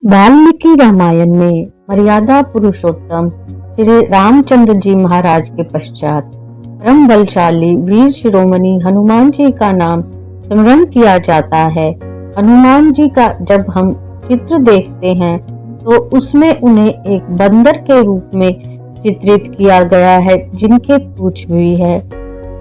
वाल्मीकि रामायण में मर्यादा पुरुषोत्तम श्री रामचंद्र जी महाराज के पश्चात परम बलशाली वीर शिरोमणि हनुमान जी का नाम स्मरण किया जाता है। हनुमान जी का जब हम चित्र देखते हैं तो उसमें उन्हें एक बंदर के रूप में चित्रित किया गया है जिनके पूंछ भी है।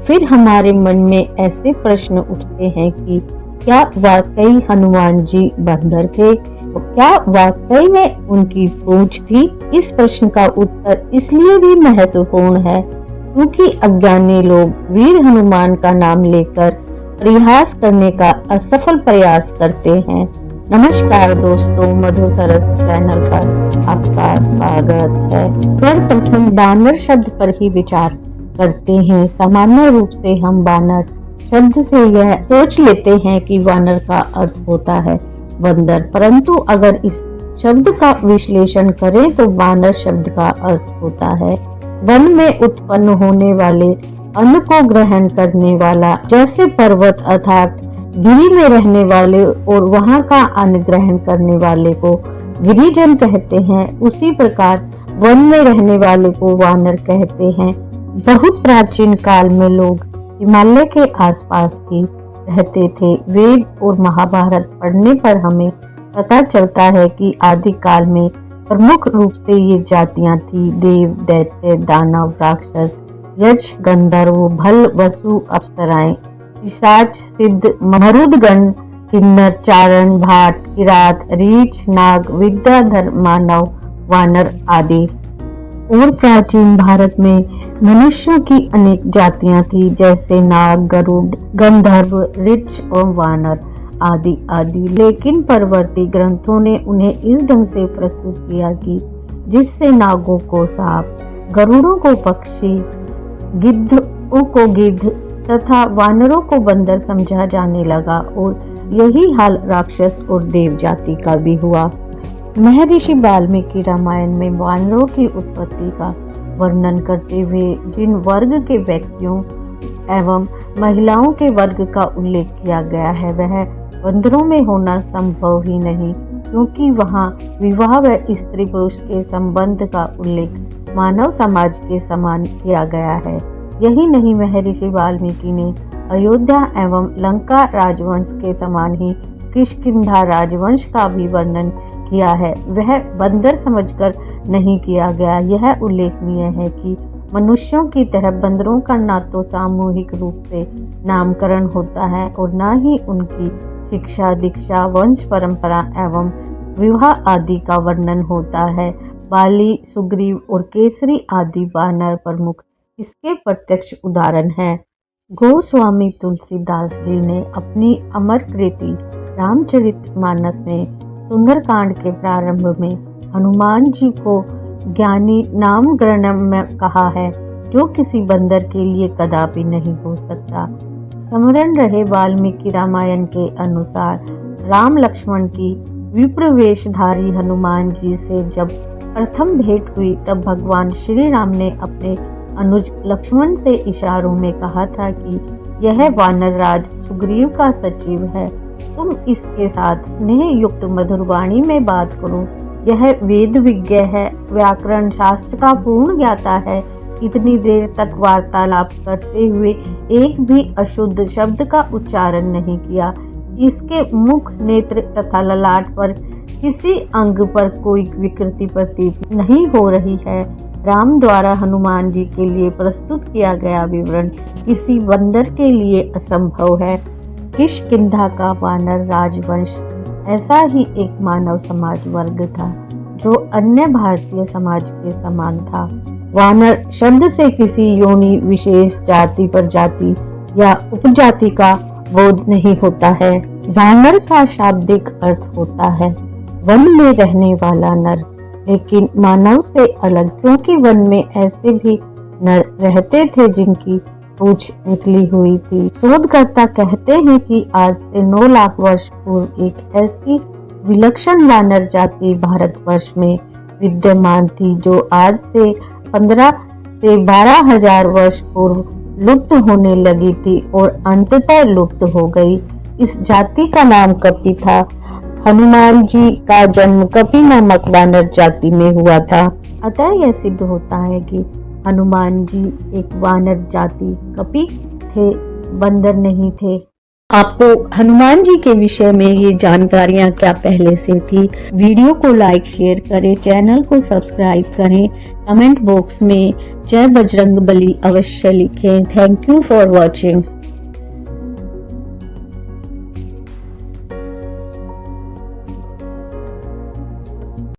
फिर हमारे मन में ऐसे प्रश्न उठते हैं कि क्या वाकई हनुमान जी बंदर थे? तो क्या वाकई में उनकी पूंछ थी? इस प्रश्न का उत्तर इसलिए भी महत्वपूर्ण है क्योंकि अज्ञानी लोग वीर हनुमान का नाम लेकर परिहास करने का असफल प्रयास करते हैं। नमस्कार दोस्तों, मधु सरस चैनल पर आपका स्वागत है। सर्वप्रथम बानर शब्द पर ही विचार करते हैं। सामान्य रूप से हम बानर शब्द से यह सोच लेते हैं कि वानर का अर्थ होता है बंदर, परंतु अगर इस शब्द का विश्लेषण करें तो वानर शब्द का अर्थ होता है वन में उत्पन्न होने वाले अन्न को ग्रहण करने वाला। जैसे पर्वत अर्थात गिरी में रहने वाले और वहां का अन्न ग्रहण करने वाले को गिरिजन कहते हैं, उसी प्रकार वन में रहने वाले को वानर कहते हैं। बहुत प्राचीन काल में लोग हिमालय के आसपास ही रहते थे। वेद और महाभारत पढ़ने पर हमें पता चलता है कि आदि काल में प्रमुख रूप से ये जातियां थी: देव, दैत्य, दानव, राक्षस, यक्ष, गंधर्व, भल, वसु, अप्सराएं, पिशाच, सिद्ध, मरुदगण, किन्नर, चारण, भाट, किरात, रीछ, नाग, विद्याधर, मानव, वानर आदि। और प्राचीन भारत में मनुष्यों की अनेक जातियां थी, जैसे नाग, गरुड़, गंधर्व, ऋक्ष और वानर आदि आदि। लेकिन परवर्ती ग्रंथों ने उन्हें इस ढंग से प्रस्तुत किया कि जिससे नागों को सांप, गरुड़ों को पक्षी, गिद्धों को गिद्ध तथा वानरों को बंदर समझा जाने लगा। और यही हाल राक्षस और देव जाति का भी हुआ। महर्षि वाल्मीकि रामायण में वानरों की उत्पत्ति का वर्णन करते हुए जिन वर्ग के व्यक्तियों एवं महिलाओं के वर्ग का उल्लेख किया गया है वह बंदरों में होना संभव ही नहीं, क्योंकि वहाँ विवाह व स्त्री पुरुष के संबंध का उल्लेख मानव समाज के समान किया गया है। यही नहीं, महर्षि वाल्मीकि ने अयोध्या एवं लंका राजवंश के समान ही किष्किंधा राजवंश का भी वर्णन किया है। वह बंदर समझकर नहीं किया गया। यह उल्लेखनीय है कि मनुष्यों की तरह बंदरों का ना तो सामूहिक रूप से नामकरण होता है और न ही उनकी शिक्षा, दीक्षा, वंश परंपरा एवं विवाह आदि का वर्णन होता है। बाली, सुग्रीव और केसरी आदि वानर प्रमुख इसके प्रत्यक्ष उदाहरण हैं। गोस्वामी तुलसीदास जी ने अपनी अमर कृति रामचरितमानस में सुंदरकांड के प्रारंभ में हनुमान जी को ज्ञानी नाम ग्रहण में कहा है, जो किसी बंदर के लिए कदापि नहीं हो सकता। स्मरण रहे, वाल्मीकि रामायण के अनुसार राम लक्ष्मण की विप्रवेशधारी हनुमान जी से जब प्रथम भेंट हुई तब भगवान श्री राम ने अपने अनुज लक्ष्मण से इशारों में कहा था कि यह वानर राज सुग्रीव का सचिव है, तुम इसके साथ स्नेह युक्त मधुर वाणी में बात करो। यह वेद विज्ञ है, व्याकरण शास्त्र का पूर्ण ज्ञाता है। इतनी देर तक वार्तालाप करते हुए एक भी अशुद्ध शब्द का उच्चारण नहीं किया। इसके मुख, नेत्र तथा ललाट पर किसी अंग पर कोई विकृति प्रतीत नहीं हो रही है। राम द्वारा हनुमान जी के लिए प्रस्तुत किया गया विवरण किसी बंदर के लिए असंभव है। किष्किंधा का वानर राजवंश ऐसा ही एक मानव समाज वर्ग था जो अन्य भारतीय समाज के समान था। वानर शब्द से किसी योनि विशेष, जाति, प्रजाति या उपजाति का बोध नहीं होता है। वानर का शाब्दिक अर्थ होता है वन में रहने वाला नर, लेकिन मानव से अलग, क्योंकि वन में ऐसे भी नर रहते थे जिनकी पूंछ निकली हुई थी। शोधकर्ता कहते हैं कि आज से 9 लाख वर्ष पूर्व एक ऐसी विलक्षण वानर जाति भारतवर्ष में विद्यमान थी जो आज से 15 से 12 हजार वर्ष पूर्व लुप्त होने लगी थी और अंततः लुप्त हो गई। इस जाति का नाम कपि था। हनुमान जी का जन्म कपि नामक वानर जाति में हुआ था। अतः यह सिद्ध होता है कि हनुमान जी एक वानर जाति कपि थे, बंदर नहीं थे। आपको हनुमान जी के विषय में ये जानकारियाँ क्या पहले से थी? वीडियो को लाइक शेयर करें, चैनल को सब्सक्राइब करें, कमेंट बॉक्स में जय बजरंग बली अवश्य लिखें। Thank you for watching.